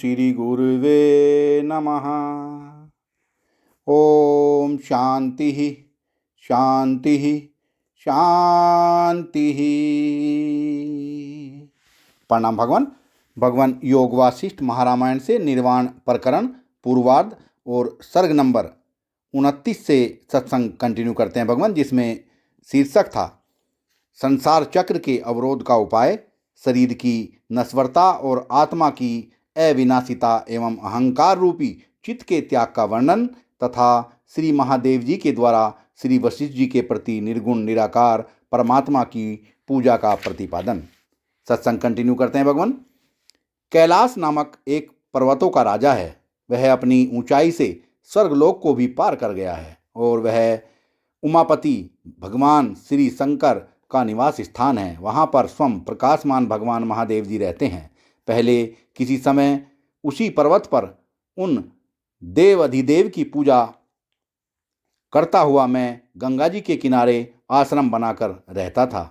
श्री गुरुवे नमः। ओम शांति शांति शांति। प्रणाम भगवान। भगवान योग वासिष्ठ महारामायण से निर्वाण प्रकरण पूर्वार्ध और सर्ग नंबर 29 से सत्संग कंटिन्यू करते हैं भगवान, जिसमें शीर्षक था संसार चक्र के अवरोध का उपाय, शरीर की नश्वरता और आत्मा की अविनाशिता एवं अहंकार रूपी चित्त के त्याग का वर्णन तथा श्री महादेव जी के द्वारा श्री वशिष्ठ जी के प्रति निर्गुण निराकार परमात्मा की पूजा का प्रतिपादन। सत्संग कंटिन्यू करते हैं भगवान। कैलाश नामक एक पर्वतों का राजा है। वह अपनी ऊंचाई से स्वर्गलोक को भी पार कर गया है और वह उमापति भगवान श्री शंकर का निवास स्थान है। वहाँ पर स्वयं प्रकाशमान भगवान महादेव जी रहते हैं। पहले किसी समय उसी पर्वत पर उन देव अधिदेव की पूजा करता हुआ मैं गंगा जी के किनारे आश्रम बनाकर रहता था।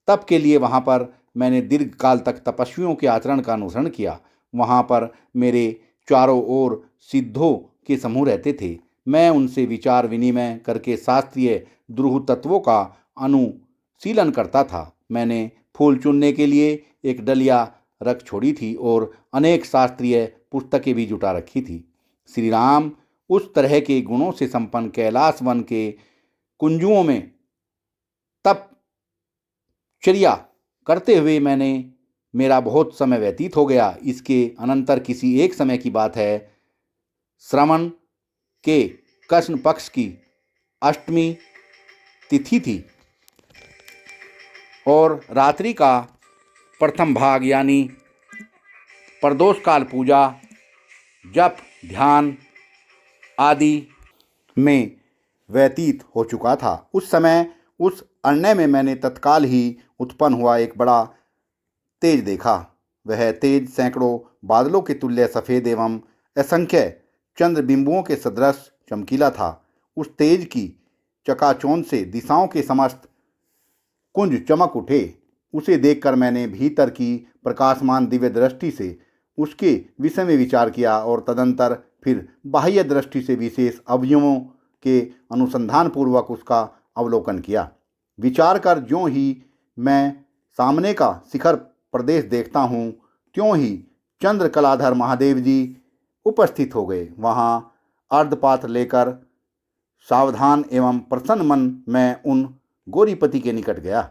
तब के लिए वहाँ पर मैंने दीर्घ काल तक तपस्वियों के आचरण का अनुसरण किया। वहाँ पर मेरे चारों ओर सिद्धों के समूह रहते थे। मैं उनसे विचार विनिमय करके शास्त्रीय द्रुह तत्वों का अनुशीलन करता था। मैंने फूल चुनने के लिए एक डलिया रख छोड़ी थी और अनेक शास्त्रीय पुस्तकें भी जुटा रखी थी। श्री राम उस तरह के गुणों से संपन्न कैलाश वन के कुंजुओं में तपचर्या करते हुए मेरा बहुत समय व्यतीत हो गया। इसके अनंतर किसी एक समय की बात है। श्रावण के कृष्ण पक्ष की अष्टमी तिथि थी और रात्रि का प्रथम भाग यानी प्रदोष काल पूजा, जप, ध्यान आदि में व्यतीत हो चुका था। उस समय उस अरण्य में मैंने तत्काल ही उत्पन्न हुआ एक बड़ा तेज देखा। वह तेज सैकड़ों बादलों के तुल्य सफ़ेद एवं असंख्य चंद्रबिंबुओं के सदृश चमकीला था। उस तेज की चकाचौंध से दिशाओं के समस्त कुंज चमक उठे। उसे देखकर मैंने भीतर की प्रकाशमान दिव्य दृष्टि से उसके विषय में विचार किया और तदंतर फिर बाह्य दृष्टि से विशेष अवयवों के अनुसंधान पूर्वक उसका अवलोकन किया। विचार कर ज्यों ही मैं सामने का शिखर प्रदेश देखता हूँ, त्यों ही चंद्र कलाधर महादेव जी उपस्थित हो गए। वहाँ अर्धपात्र लेकर सावधान एवं प्रसन्न मन मैं उन गौरीपति के निकट गया।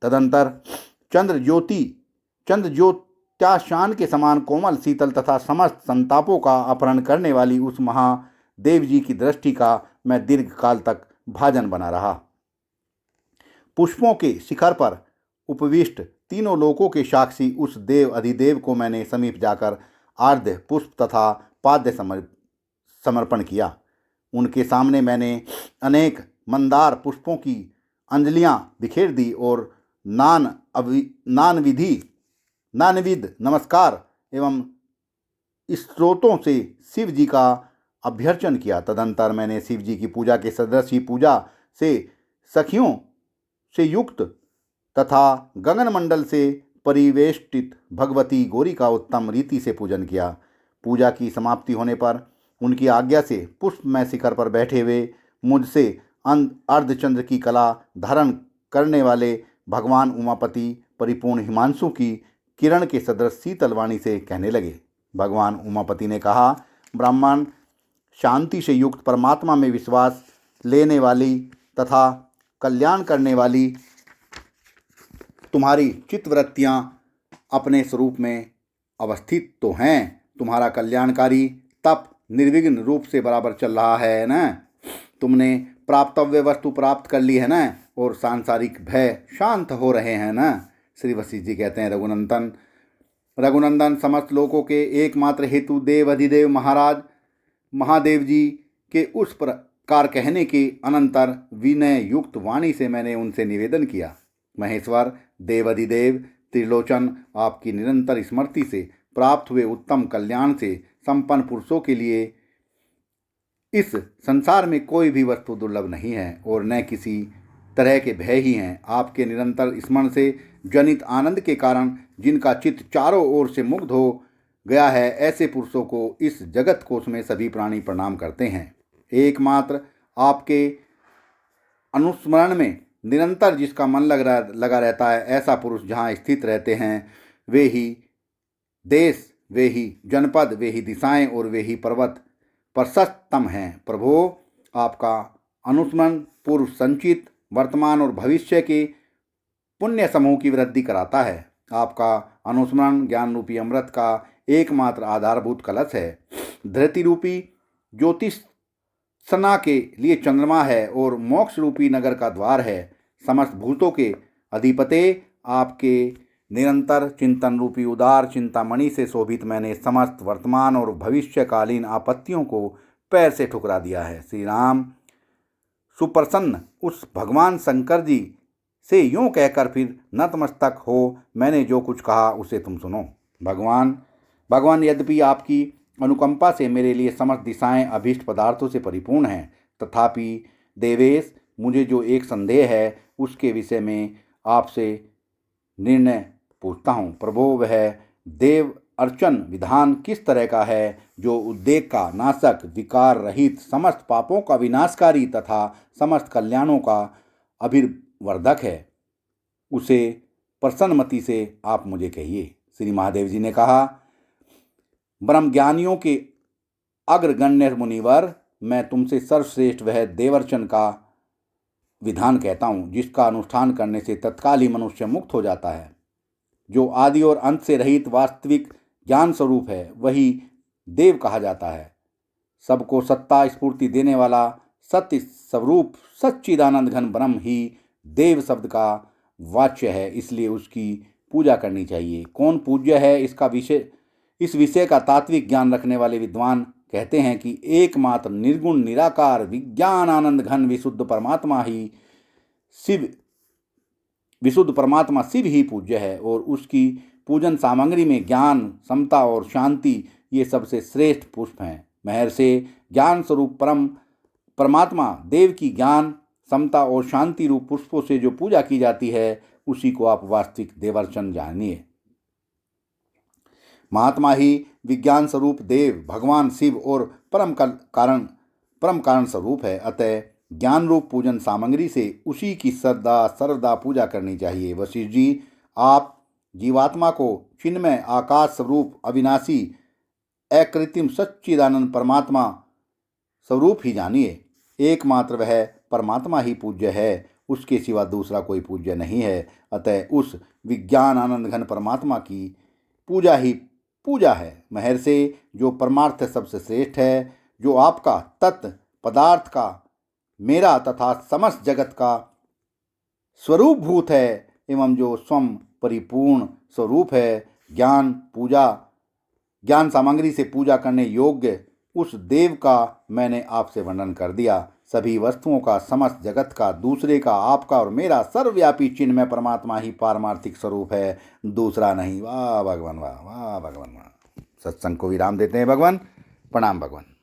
तदंतर चंद्र ज्योत्याशान के समान कोमल, शीतल तथा समस्त संतापों का अपहरण करने वाली उस महादेव जी की दृष्टि का मैं दीर्घ काल तक भाजन बना रहा। पुष्पों के शिखर पर उपविष्ट तीनों लोकों के साक्षी उस देव अधिदेव को मैंने समीप जाकर आर्द्य पुष्प तथा पाद्य समर्पण किया। उनके सामने मैंने अनेक मंदार पुष्पों की अंजलियां बिखेर दी और नानविध नमस्कार एवं स्तोत्रों से शिव जी का अभ्यर्चन किया। तदंतर मैंने शिव जी की पूजा के सदृश ही पूजा से सखियों से युक्त तथा गगनमंडल से परिवेष्टित भगवती गौरी का उत्तम रीति से पूजन किया। पूजा की समाप्ति होने पर उनकी आज्ञा से पुष्पमय शिखर पर बैठे हुए मुझसे अर्धचंद्र की कला धारण करने वाले भगवान उमापति परिपूर्ण हिमांशु की किरण के सदृश शीतल वाणी से कहने लगे। भगवान उमापति ने कहा, ब्राह्मण, शांति से युक्त परमात्मा में विश्वास लेने वाली तथा कल्याण करने वाली तुम्हारी चित्तवृत्तियाँ अपने स्वरूप में अवस्थित तो हैं। तुम्हारा कल्याणकारी तप निर्विघ्न रूप से बराबर चल रहा है न। तुमने प्राप्तव्य वस्तु प्राप्त कर ली है न और सांसारिक भय शांत हो रहे हैं न। श्री वशिष्ठ जी कहते हैं, रघुनंदन समस्त लोकों के एकमात्र हेतु देव अधिदेव महाराज महादेव जी के उस प्रकार कहने के अनंतर विनय युक्त वाणी से मैंने उनसे निवेदन किया, महेश्वर, देव अधिदेव, त्रिलोचन, आपकी निरंतर स्मृति से प्राप्त हुए उत्तम कल्याण से संपन्न पुरुषों के लिए इस संसार में कोई भी वस्तु दुर्लभ नहीं है और न किसी तरह के भय ही हैं। आपके निरंतर स्मरण से जनित आनंद के कारण जिनका चित्त चारों ओर से मुग्ध हो गया है, ऐसे पुरुषों को इस जगत कोश में सभी प्राणी प्रणाम करते हैं। एकमात्र आपके अनुस्मरण में निरंतर जिसका मन लगा रहता है, ऐसा पुरुष जहाँ स्थित रहते हैं, वे ही देश, वे ही जनपद, वे ही दिशाएं और वे ही पर्वत प्रशस्तम हैं। प्रभो, आपका अनुस्मरण पूर्व संचित, वर्तमान और भविष्य के पुण्य समूह की वृद्धि कराता है। आपका अनुस्मरण ज्ञान रूपी अमृत का एकमात्र आधारभूत कलश है। धृति रूपी ज्योतिष सना के लिए चंद्रमा है और मोक्ष रूपी नगर का द्वार है। समस्त भूतों के अधिपते, आपके निरंतर चिंतन रूपी उदार चिंतामणि से शोभित मैंने समस्त वर्तमान और भविष्यकालीन आपत्तियों को पैर से ठुकरा दिया है। श्री राम सुप्रसन्न उस भगवान शंकर जी से यूं कहकर फिर नतमस्तक हो, मैंने जो कुछ कहा उसे तुम सुनो। भगवान यद्यपि आपकी अनुकंपा से मेरे लिए समस्त दिशाएं अभीष्ट पदार्थों से परिपूर्ण हैं, तथापि देवेश, मुझे जो एक संदेह है उसके विषय में आपसे निर्णय पूछता हूँ। प्रभो, वह देव अर्चन विधान किस तरह का है जो उद्वेग का नाशक, विकार रहित, समस्त पापों का विनाशकारी तथा समस्त कल्याणों का अभिवर्धक है? उसे प्रसन्नमति से आप मुझे कहिए। श्री महादेव जी ने कहा, ब्रह्मज्ञानियों के अग्रगण्य मुनिवर, मैं तुमसे सर्वश्रेष्ठ वह देवर्चन का विधान कहता हूँ जिसका अनुष्ठान करने से तत्काल ही मनुष्य मुक्त हो जाता है। जो आदि और अंत से रहित वास्तविक ज्ञान स्वरूप है, वही देव कहा जाता है। सबको सत्ता स्फूर्ति देने वाला सत्य स्वरूप सच्चिदानंद घन ब्रह्म ही देव शब्द का वाच्य है, इसलिए उसकी पूजा करनी चाहिए। कौन पूज्य है, इस विषय का तात्विक ज्ञान रखने वाले विद्वान कहते हैं कि एकमात्र निर्गुण निराकार विज्ञान आनंद घन विशुद्ध परमात्मा शिव ही पूज्य है और उसकी पूजन सामग्री में ज्ञान, समता और शांति ये सबसे श्रेष्ठ पुष्प हैं। महर से ज्ञान स्वरूप परमात्मा देव की ज्ञान, समता और शांति रूप पुष्पों से जो पूजा की जाती है, उसी को आप वास्तविक देवर्चन जानिए। महात्मा ही विज्ञान स्वरूप देव, भगवान शिव और परम कारण स्वरूप है। अतः ज्ञान रूप पूजन सामग्री से उसी की सर्वदा पूजा करनी चाहिए। वशिष्ठ जी, आप जीवात्मा को चिन्मय आकाश स्वरूप अविनाशी अकृत्रिम सच्चिदानंद परमात्मा स्वरूप ही जानिए। एकमात्र वह परमात्मा ही पूज्य है, उसके सिवा दूसरा कोई पूज्य नहीं है। अतः उस विज्ञान आनंद घन परमात्मा की पूजा ही पूजा है। महर से जो परमार्थ सबसे श्रेष्ठ है, जो आपका तत्व पदार्थ का, मेरा तथा समस्त जगत का स्वरूप भूत है एवं जो स्वयं परिपूर्ण स्वरूप है, ज्ञान सामग्री से पूजा करने योग्य उस देव का मैंने आपसे वर्णन कर दिया। सभी वस्तुओं का, समस्त जगत का, दूसरे का, आपका और मेरा सर्वव्यापी चिन्मय परमात्मा ही पारमार्थिक स्वरूप है, दूसरा नहीं। वाह भगवान, वाह वाह भगवान, वाह। सत्संग को विराम देते हैं भगवान। प्रणाम भगवान।